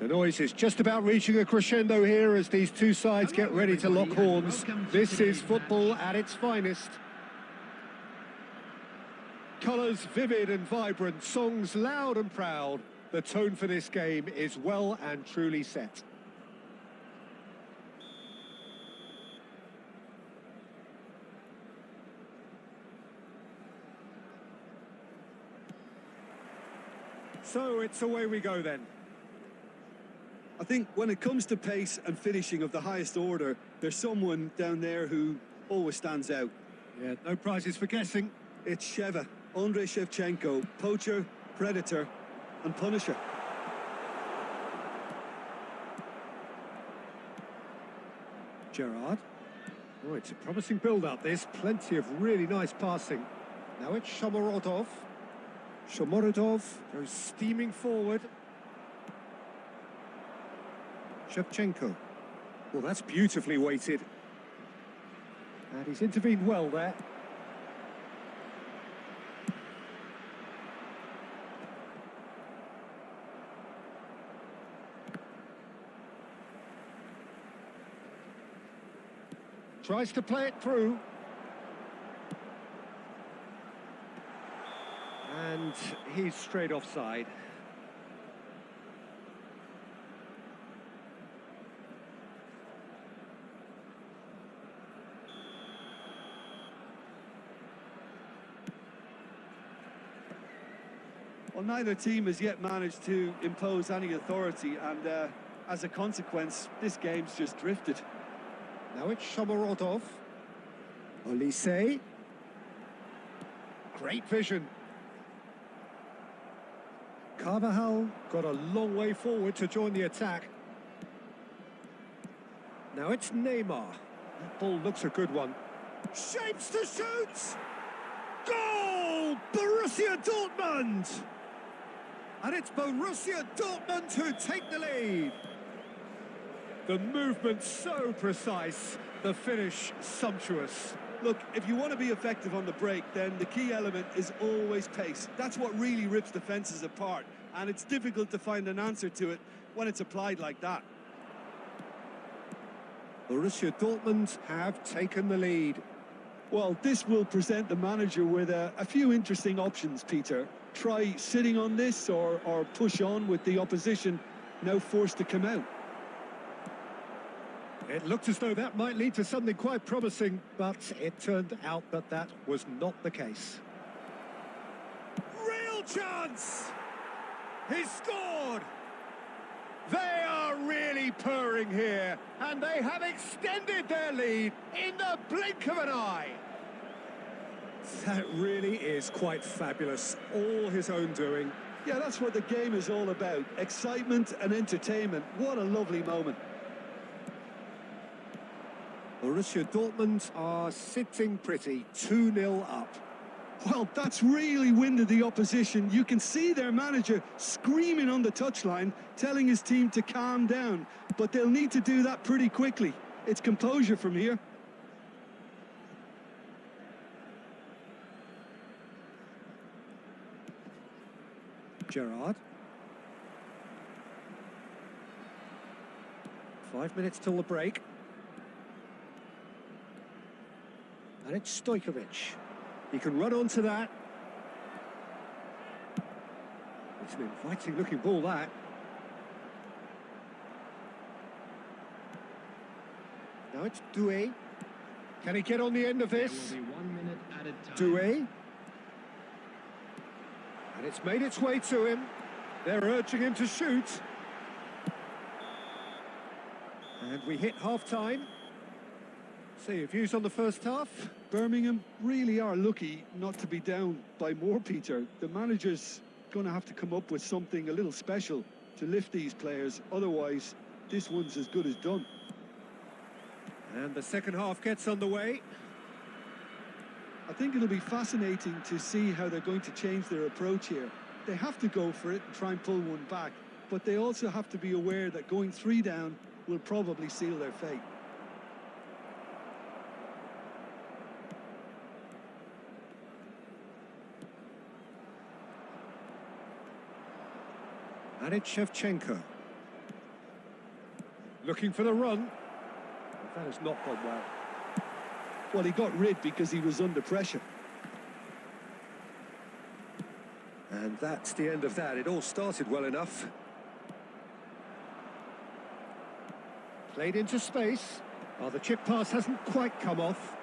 The noise is just about reaching a crescendo here as these two sides get ready to lock horns. This is football at its finest. Colours vivid and vibrant, songs loud and proud. The tone for this game is well and truly set. So it's away we go then. I think when it comes to pace and finishing of the highest order, there's someone down there who always stands out. Yeah, no prizes for guessing. It's Sheva, Andrei Shevchenko, poacher, predator and punisher. Gerrard. Oh, it's a promising build-up this. Plenty of really nice passing. Now it's Shomorodov. Shomorodov goes steaming forward. Shevchenko. Well, that's beautifully weighted. And he's intervened well there. Tries to play it through. And he's straight offside. Well, neither team has yet managed to impose any authority, and as a consequence, this game's just drifted. Now it's Shomorodov. Olise. Great vision. Carvajal got a long way forward to join the attack. Now it's Neymar. That ball looks a good one. Shapes to shoot! Goal! Borussia Dortmund! And it's Borussia Dortmund who take the lead. The movement so precise, the finish sumptuous. Look, if you want to be effective on the break, then the key element is always pace. That's what really rips defences apart, and it's difficult to find an answer to it when it's applied like that. Borussia Dortmund have taken the lead. Well, this will present the manager with a few interesting options, Peter. Try sitting on this or push on with the opposition now forced to come out. It looked as though that might lead to something quite promising, but it turned out that that was not the case. Real chance! He scored! They are really purring here, and they have extended their lead in the blink of an eye. That really is quite fabulous. All his own doing. Yeah, that's what the game is all about. Excitement and entertainment. What a lovely moment. Borussia Dortmund are sitting pretty, 2-0 up. Well, that's really winded the opposition. You can see their manager screaming on the touchline, telling his team to calm down. But they'll need to do that pretty quickly. It's composure from here. Gerrard. 5 minutes till the break. And it's Stojkovic. He can run onto that. It's an inviting looking ball, that. Now it's Doué. Can he get on the end of this? There will be 1 minute added time. Doué. And it's made its way to him. They're urging him to shoot. And we hit half-time. So your views on the first half? Birmingham really are lucky not to be down by more, Peter. The manager's going to have to come up with something a little special to lift these players. Otherwise, this one's as good as done. And the second half gets underway. I think it'll be fascinating to see how they're going to change their approach here. They have to go for it and try and pull one back, but they also have to be aware that going 3 down will probably seal their fate. And it's Shevchenko. Looking for the run. That has not gone well. Well, he got rid because he was under pressure. And that's the end of that. It all started well enough. Played into space. Oh, the chip pass hasn't quite come off.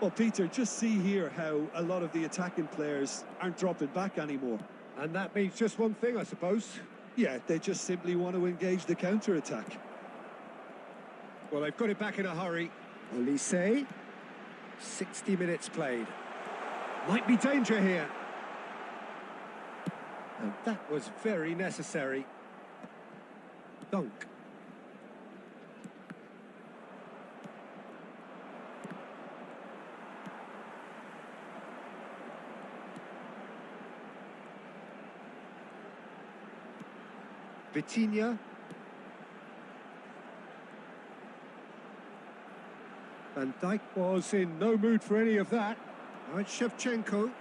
Well, Peter, just see here how a lot of the attacking players aren't dropping back anymore. And that means just one thing, I suppose. Yeah, they just simply want to engage the counter-attack. Well, they've got it back in a hurry. Olise, 60 minutes played. Might be danger here. And that was very necessary. Dunk. Vitinha. Van Dijk was in no mood for any of that. Now it's Shevchenko.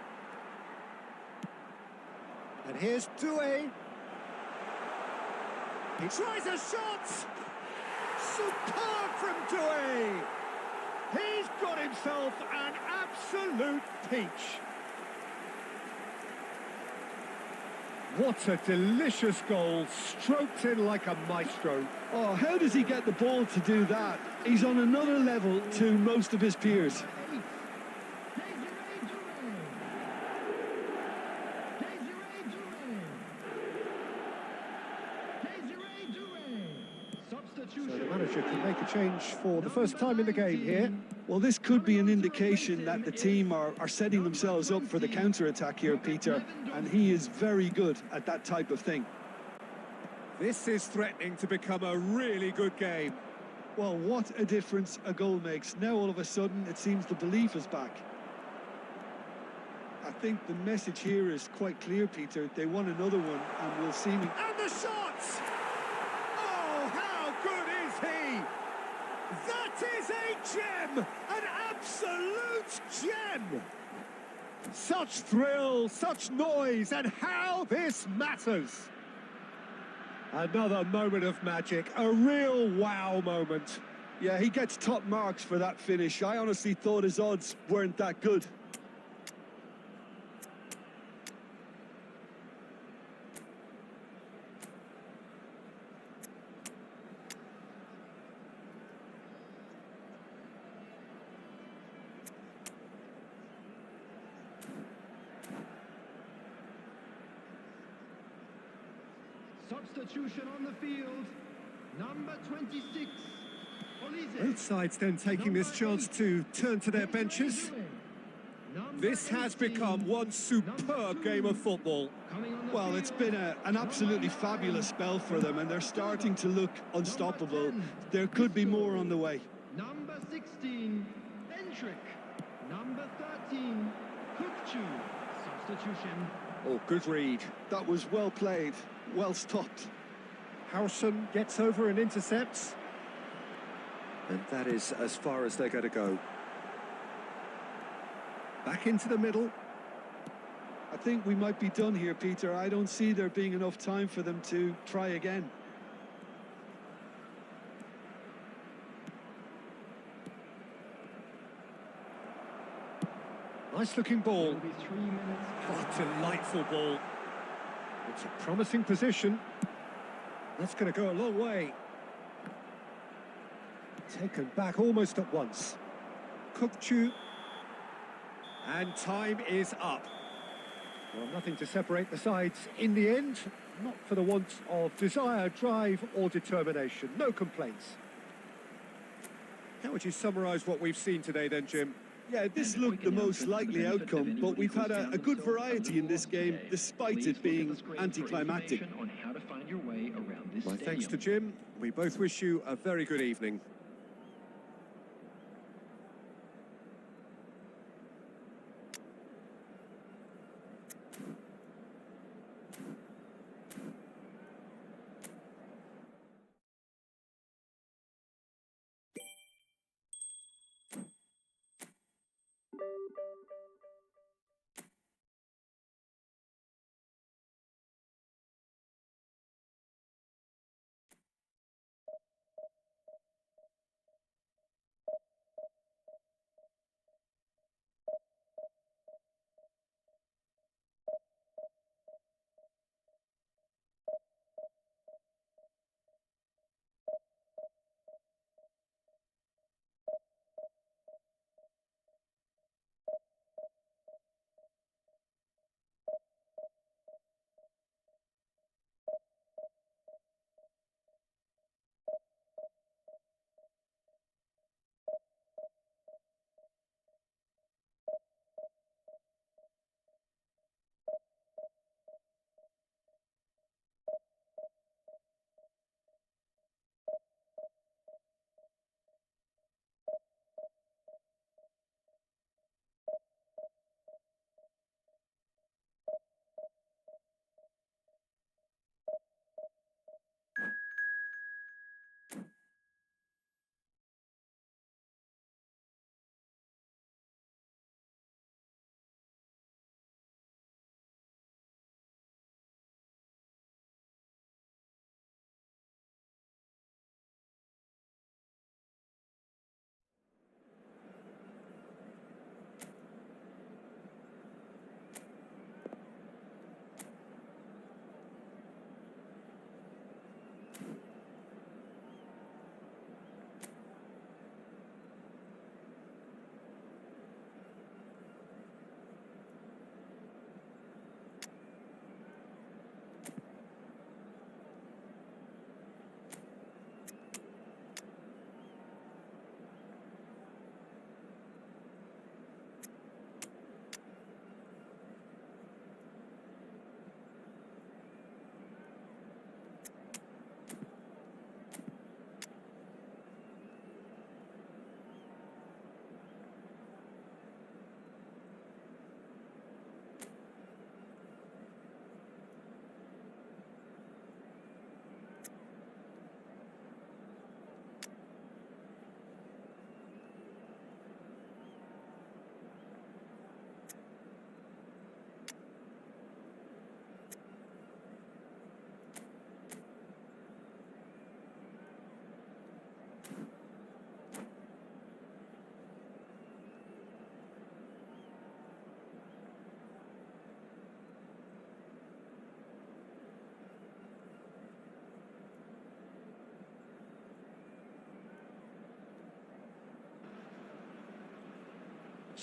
And here's Doué. He tries a shot! Superb from Doué! He's got himself an absolute peach. What a delicious goal, stroked in like a maestro. Oh, how does he get the ball to do that? He's on another level to most of his peers. So the manager can make a change for the first time in the game here. Well, this could be an indication that the team are setting themselves up for the counter-attack here, Peter, and he is very good at that type of thing. This is threatening to become a really good game. Well, what a difference a goal makes. Now, all of a sudden, it seems the belief is back. I think the message here is quite clear, Peter. They want another one, and we'll see. And the shots! Oh, how good is he? That is a gem! An absolute gem! Such thrill, such noise, and how this matters! Another moment of magic, a real wow moment. Yeah, he gets top marks for that finish. I honestly thought his odds weren't that good. Substitution on the field, number 26, Olise. Both sides then taking this chance to turn to their benches. This has become one superb game of football. Well, it's been an absolutely fabulous spell for them, and they're starting to look unstoppable. There could be more on the way. Number 16, Endrick. Number 13, Kukcu. Substitution. Oh, good read. That was well played, well stopped. Howson gets over and intercepts. And that is as far as they're going to go. Back into the middle. I think we might be done here, Peter. I don't see there being enough time for them to try again. Nice looking ball. It'll be 3 minutes. Oh, delightful ball. It's a promising position. That's going to go a long way. Taken back almost at once. Kukcu. And time is up. Well, nothing to separate the sides in the end. Not for the want of desire, drive or determination. No complaints. How would you summarise what we've seen today then, Jim? Yeah, this looked the most likely outcome, but we've had a good variety in this game, despite it being anticlimactic. My thanks to Jim. We both wish you a very good evening.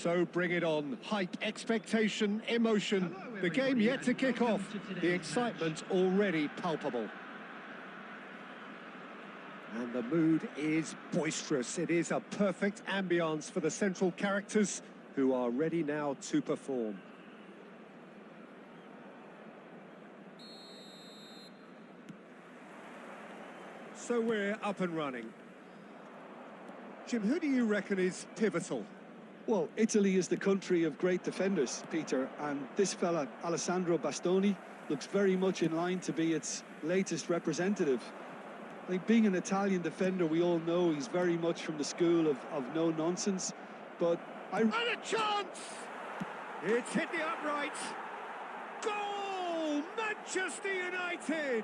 So bring it on. Hype, expectation, emotion. Hello, The game everybody, yet to and kick welcome off. to today's The excitement match. already palpable. And the mood is boisterous. It is a perfect ambience for the central characters who are ready now to perform. So we're up and running. Jim, who do you reckon is pivotal? Well, Italy is the country of great defenders, Peter, and this fella, Alessandro Bastoni, looks very much in line to be its latest representative. Like, being an Italian defender, we all know he's very much from the school of no nonsense, but And a chance! It's hit the upright. Goal! Manchester United!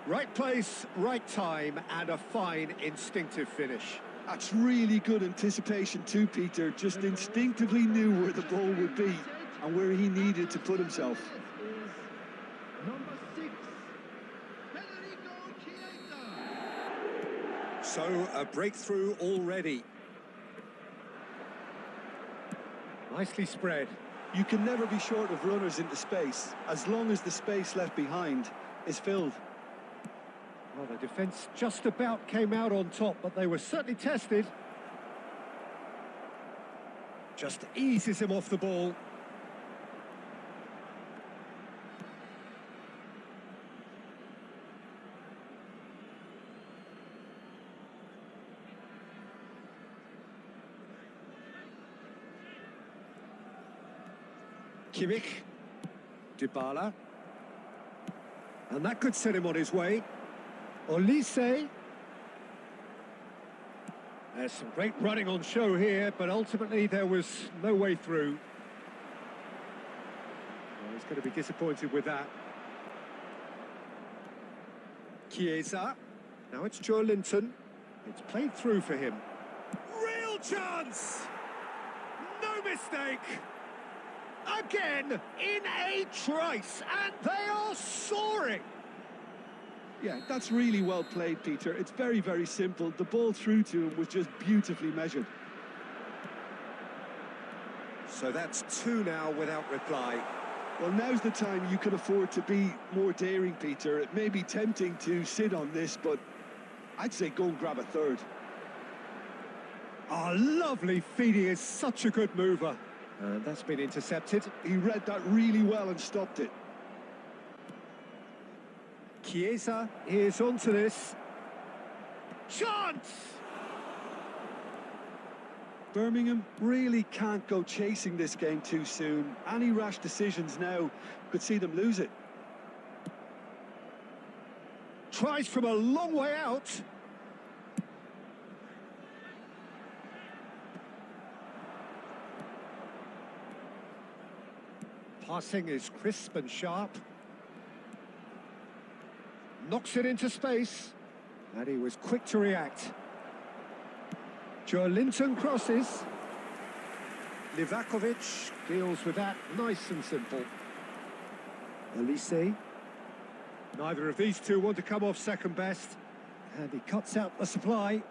Right place, right time, and a fine instinctive finish. That's really good anticipation too, Peter. Just instinctively knew where the ball would be and where he needed to put himself. Number 6, Federico Chiesa. So, a breakthrough already. Nicely spread. You can never be short of runners into space, as long as the space left behind is filled. Well, the defence just about came out on top, but they were certainly tested. Just eases him off the ball. Kimmich, Dybala, and that could set him on his way. Olise. There's some great running on show here, but ultimately there was no way through. Well, he's going to be disappointed with that. Chiesa. Now it's Joe Linton. It's played through for him. Real chance! No mistake! Again, in a trice, and they are soaring! Yeah, that's really well played, Peter. It's very, very simple. The ball through to him was just beautifully measured. So that's 2 now without reply. Well, now's the time you can afford to be more daring, Peter. It may be tempting to sit on this, but I'd say go and grab a third. Oh, lovely feed. He is such a good mover. And that's been intercepted. He read that really well and stopped it. Chiesa is onto this. Chance! Birmingham really can't go chasing this game too soon. Any rash decisions now could see them lose it. Tries from a long way out. Passing is crisp and sharp. Knocks it into space. And he was quick to react. Joe Linton crosses. Livakovic deals with that nice and simple. Olise. Neither of these two want to come off second best. And he cuts out the supply.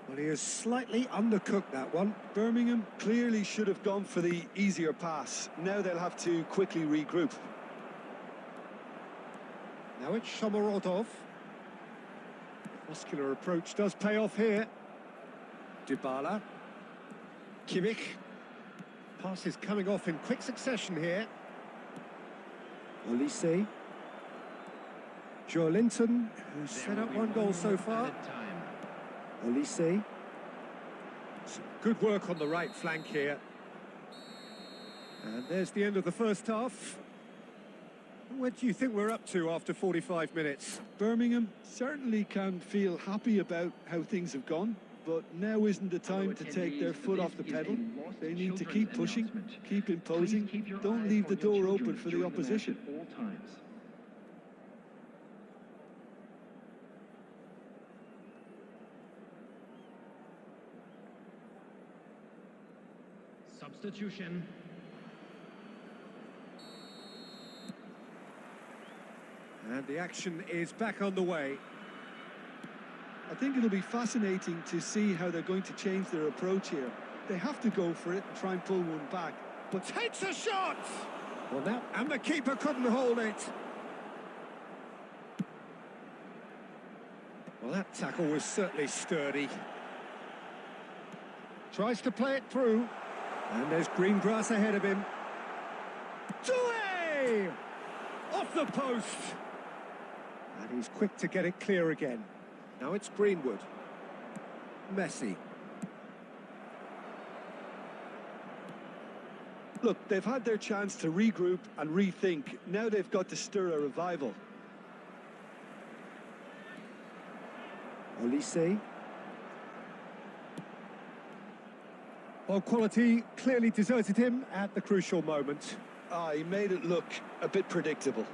Well, he has slightly undercooked that one. Birmingham clearly should have gone for the easier pass. Now they'll have to quickly regroup. Now it's Shomorodov. Muscular approach does pay off here. Dybala. Kimmich. Passes coming off in quick succession here. Olise. Joe Linton, who's set up 1 goal so far. Olise. Some good work on the right flank here. And there's the end of the first half. Where do you think we're up to after 45 minutes? Birmingham certainly can feel happy about how things have gone, but now isn't the time to take their foot off the pedal. They need to keep pushing, keep imposing, don't leave the door open for the opposition. Substitution. And the action is back on the way. I think it'll be fascinating to see how they're going to change their approach here. They have to go for it and try and pull one back. But takes a shot! Well, now, and the keeper couldn't hold it. Well, that tackle was certainly sturdy. Tries to play it through. And there's green grass ahead of him. Doué! Off the post! And he's quick to get it clear again. Now it's Greenwood. Messi. Look, they've had their chance to regroup and rethink. Now they've got to stir a revival. Olise. Well, quality clearly deserted him at the crucial moment. He made it look a bit predictable.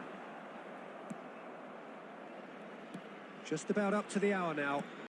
Just about up to the hour now.